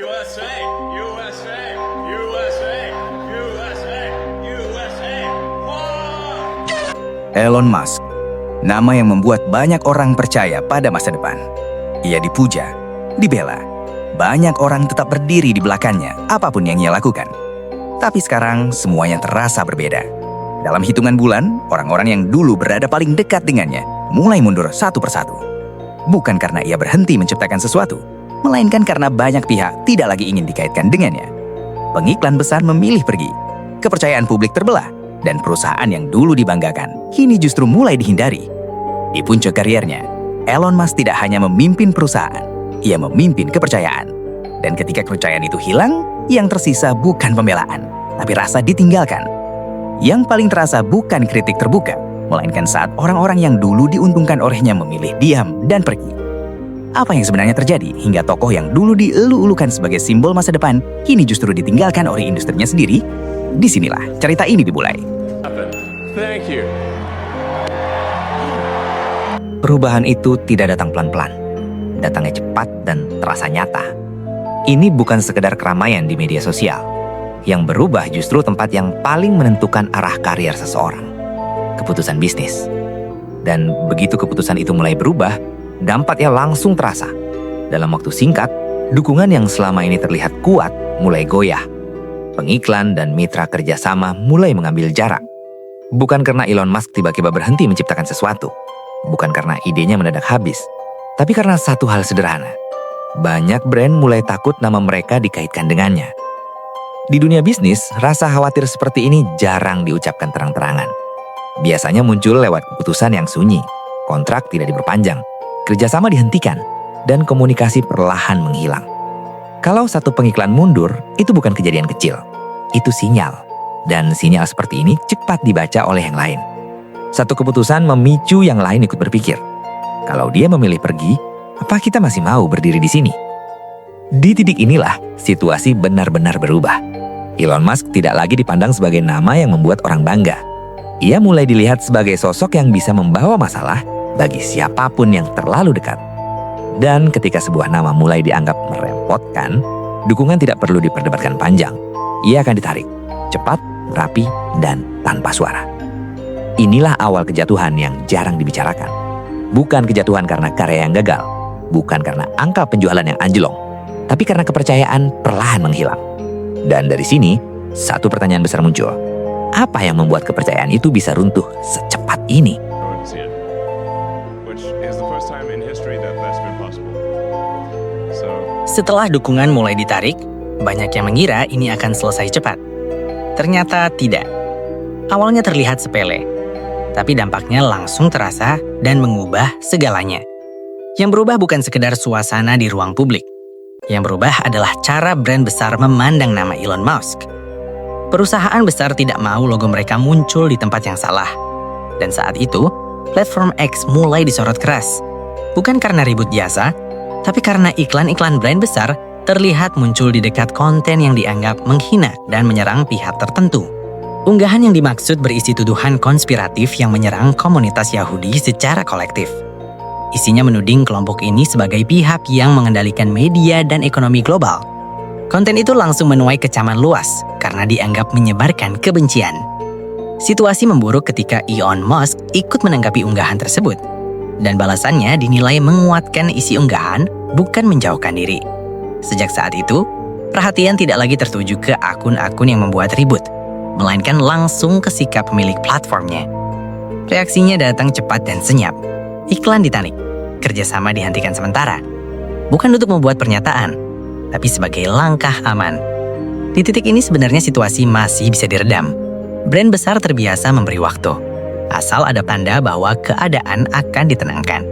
USA, USA, USA, USA, USA. Wah! Elon Musk, nama yang membuat banyak orang percaya pada masa depan. Ia dipuja, dibela. Banyak orang tetap berdiri di belakangnya, apapun yang ia lakukan. Tapi sekarang semuanya terasa berbeda. Dalam hitungan bulan, orang-orang yang dulu berada paling dekat dengannya mulai mundur satu persatu. Bukan karena ia berhenti menciptakan sesuatu, melainkan karena banyak pihak tidak lagi ingin dikaitkan dengannya. Pengiklan besar memilih pergi, kepercayaan publik terbelah, dan perusahaan yang dulu dibanggakan kini justru mulai dihindari. Di puncak karirnya, Elon Musk tidak hanya memimpin perusahaan, ia memimpin kepercayaan. Dan ketika kepercayaan itu hilang, yang tersisa bukan pembelaan, tapi rasa ditinggalkan. Yang paling terasa bukan kritik terbuka, melainkan saat orang-orang yang dulu diuntungkan olehnya memilih diam dan pergi. Apa yang sebenarnya terjadi hingga tokoh yang dulu dielu-elukan sebagai simbol masa depan kini justru ditinggalkan oleh industrinya sendiri? Disinilah cerita ini dimulai. Thank you. Perubahan itu tidak datang pelan-pelan. Datangnya cepat dan terasa nyata. Ini bukan sekedar keramaian di media sosial. Yang berubah justru tempat yang paling menentukan arah karier seseorang. Keputusan bisnis. Dan begitu keputusan itu mulai berubah, dampaknya langsung terasa. Dalam waktu singkat, dukungan yang selama ini terlihat kuat mulai goyah. Pengiklan dan mitra kerjasama mulai mengambil jarak. Bukan karena Elon Musk tiba-tiba berhenti menciptakan sesuatu. Bukan karena idenya mendadak habis. Tapi karena satu hal sederhana. Banyak brand mulai takut nama mereka dikaitkan dengannya. Di dunia bisnis, rasa khawatir seperti ini jarang diucapkan terang-terangan. Biasanya muncul lewat keputusan yang sunyi. Kontrak tidak diperpanjang. Kerjasama dihentikan, dan komunikasi perlahan menghilang. Kalau satu pengiklan mundur, itu bukan kejadian kecil. Itu sinyal. Dan sinyal seperti ini cepat dibaca oleh yang lain. Satu keputusan memicu yang lain ikut berpikir. Kalau dia memilih pergi, apa kita masih mau berdiri di sini? Di titik inilah, situasi benar-benar berubah. Elon Musk tidak lagi dipandang sebagai nama yang membuat orang bangga. Ia mulai dilihat sebagai sosok yang bisa membawa masalah bagi siapapun yang terlalu dekat. Dan ketika sebuah nama mulai dianggap merepotkan, dukungan tidak perlu diperdebatkan panjang. Ia akan ditarik, cepat, rapi, dan tanpa suara. Inilah awal kejatuhan yang jarang dibicarakan. Bukan kejatuhan karena karya yang gagal, bukan karena angka penjualan yang anjlok, tapi karena kepercayaan perlahan menghilang. Dan dari sini, satu pertanyaan besar muncul. Apa yang membuat kepercayaan itu bisa runtuh secepat ini? Setelah dukungan mulai ditarik, banyak yang mengira ini akan selesai cepat. Ternyata tidak. Awalnya terlihat sepele, tapi dampaknya langsung terasa dan mengubah segalanya. Yang berubah bukan sekedar suasana di ruang publik. Yang berubah adalah cara brand besar memandang nama Elon Musk. Perusahaan besar tidak mau logo mereka muncul di tempat yang salah. Dan saat itu, platform X mulai disorot keras. Bukan karena ribut biasa, tapi karena iklan-iklan brand besar terlihat muncul di dekat konten yang dianggap menghina dan menyerang pihak tertentu. Unggahan yang dimaksud berisi tuduhan konspiratif yang menyerang komunitas Yahudi secara kolektif. Isinya menuding kelompok ini sebagai pihak yang mengendalikan media dan ekonomi global. Konten itu langsung menuai kecaman luas karena dianggap menyebarkan kebencian. Situasi memburuk ketika Elon Musk ikut menanggapi unggahan tersebut. Dan balasannya dinilai menguatkan isi unggahan, bukan menjauhkan diri. Sejak saat itu, perhatian tidak lagi tertuju ke akun-akun yang membuat ribut, melainkan langsung ke sikap pemilik platformnya. Reaksinya datang cepat dan senyap. Iklan ditarik, kerjasama dihentikan sementara. Bukan untuk membuat pernyataan, tapi sebagai langkah aman. Di titik ini sebenarnya situasi masih bisa diredam. Brand besar terbiasa memberi waktu, asal ada tanda bahwa keadaan akan ditenangkan.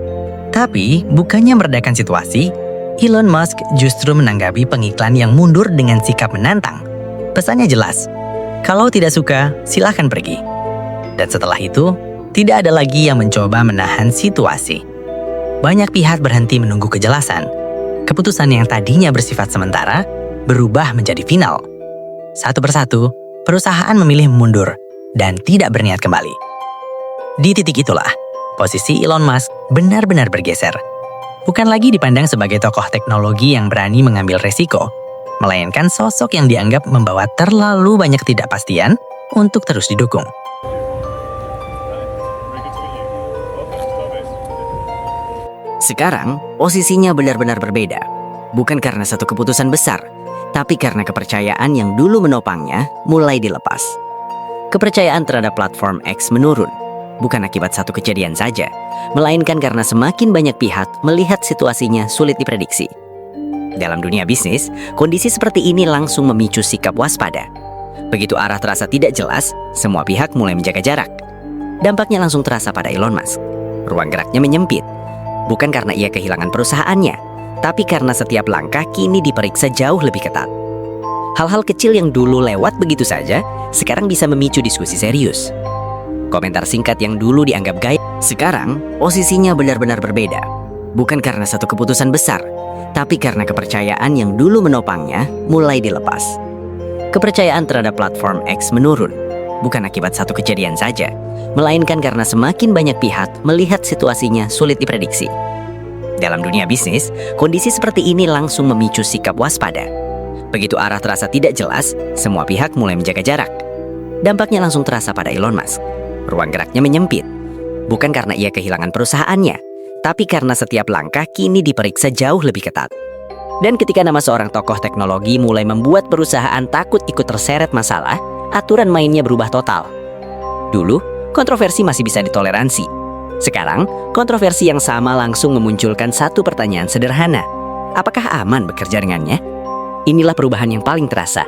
Tapi, bukannya meredakan situasi, Elon Musk justru menanggapi pengiklan yang mundur dengan sikap menantang. Pesannya jelas, kalau tidak suka, silakan pergi. Dan setelah itu, tidak ada lagi yang mencoba menahan situasi. Banyak pihak berhenti menunggu kejelasan. Keputusan yang tadinya bersifat sementara, berubah menjadi final. Satu persatu, perusahaan memilih mundur dan tidak berniat kembali. Di titik itulah, posisi Elon Musk benar-benar bergeser. Bukan lagi dipandang sebagai tokoh teknologi yang berani mengambil resiko, melainkan sosok yang dianggap membawa terlalu banyak ketidakpastian untuk terus didukung. Sekarang, posisinya benar-benar berbeda. Bukan karena satu keputusan besar, tapi karena kepercayaan yang dulu menopangnya mulai dilepas. Kepercayaan terhadap platform X menurun, bukan akibat satu kejadian saja, melainkan karena semakin banyak pihak melihat situasinya sulit diprediksi. Dalam dunia bisnis, kondisi seperti ini langsung memicu sikap waspada. Begitu arah terasa tidak jelas, semua pihak mulai menjaga jarak. Dampaknya langsung terasa pada Elon Musk. Ruang geraknya menyempit, bukan karena ia kehilangan perusahaannya, tapi karena setiap langkah kini diperiksa jauh lebih ketat. Hal-hal kecil yang dulu lewat begitu saja, sekarang bisa memicu diskusi serius. Komentar singkat yang dulu dianggap gaya, sekarang posisinya benar-benar berbeda. Bukan karena satu keputusan besar, tapi karena kepercayaan yang dulu menopangnya mulai dilepas. Kepercayaan terhadap platform X menurun, bukan akibat satu kejadian saja, melainkan karena semakin banyak pihak melihat situasinya sulit diprediksi. Dalam dunia bisnis, kondisi seperti ini langsung memicu sikap waspada. Begitu arah terasa tidak jelas, semua pihak mulai menjaga jarak. Dampaknya langsung terasa pada Elon Musk. Ruang geraknya menyempit, bukan karena ia kehilangan perusahaannya, tapi karena setiap langkah kini diperiksa jauh lebih ketat. Dan ketika nama seorang tokoh teknologi mulai membuat perusahaan takut ikut terseret masalah, aturan mainnya berubah total. Dulu, kontroversi masih bisa ditoleransi. Sekarang, kontroversi yang sama langsung memunculkan satu pertanyaan sederhana. Apakah aman bekerja dengannya? Inilah perubahan yang paling terasa.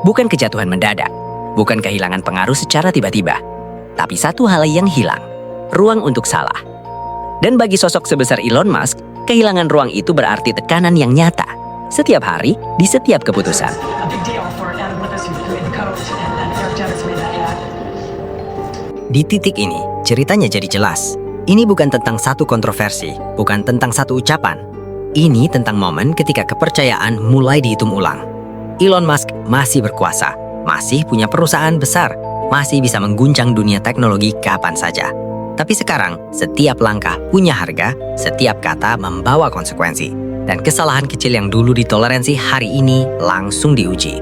Bukan kejatuhan mendadak, bukan kehilangan pengaruh secara tiba-tiba, tapi satu hal yang hilang, ruang untuk salah. Dan bagi sosok sebesar Elon Musk, kehilangan ruang itu berarti tekanan yang nyata. Setiap hari, di setiap keputusan. Di titik ini, ceritanya jadi jelas. Ini bukan tentang satu kontroversi, bukan tentang satu ucapan. Ini tentang momen ketika kepercayaan mulai dihitung ulang. Elon Musk masih berkuasa, masih punya perusahaan besar, masih bisa mengguncang dunia teknologi kapan saja. Tapi sekarang, setiap langkah punya harga, setiap kata membawa konsekuensi. Dan kesalahan kecil yang dulu ditoleransi hari ini langsung diuji.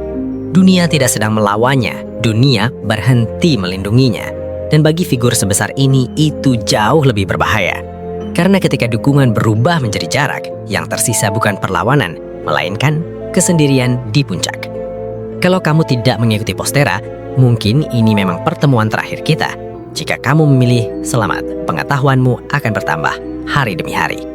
Dunia tidak sedang melawannya, dunia berhenti melindunginya. Dan bagi figur sebesar ini, itu jauh lebih berbahaya. Karena ketika dukungan berubah menjadi jarak, yang tersisa bukan perlawanan, melainkan kesendirian di puncak. Kalau kamu tidak mengikuti Postera, mungkin ini memang pertemuan terakhir kita. Jika kamu memilih, selamat, pengetahuanmu akan bertambah hari demi hari.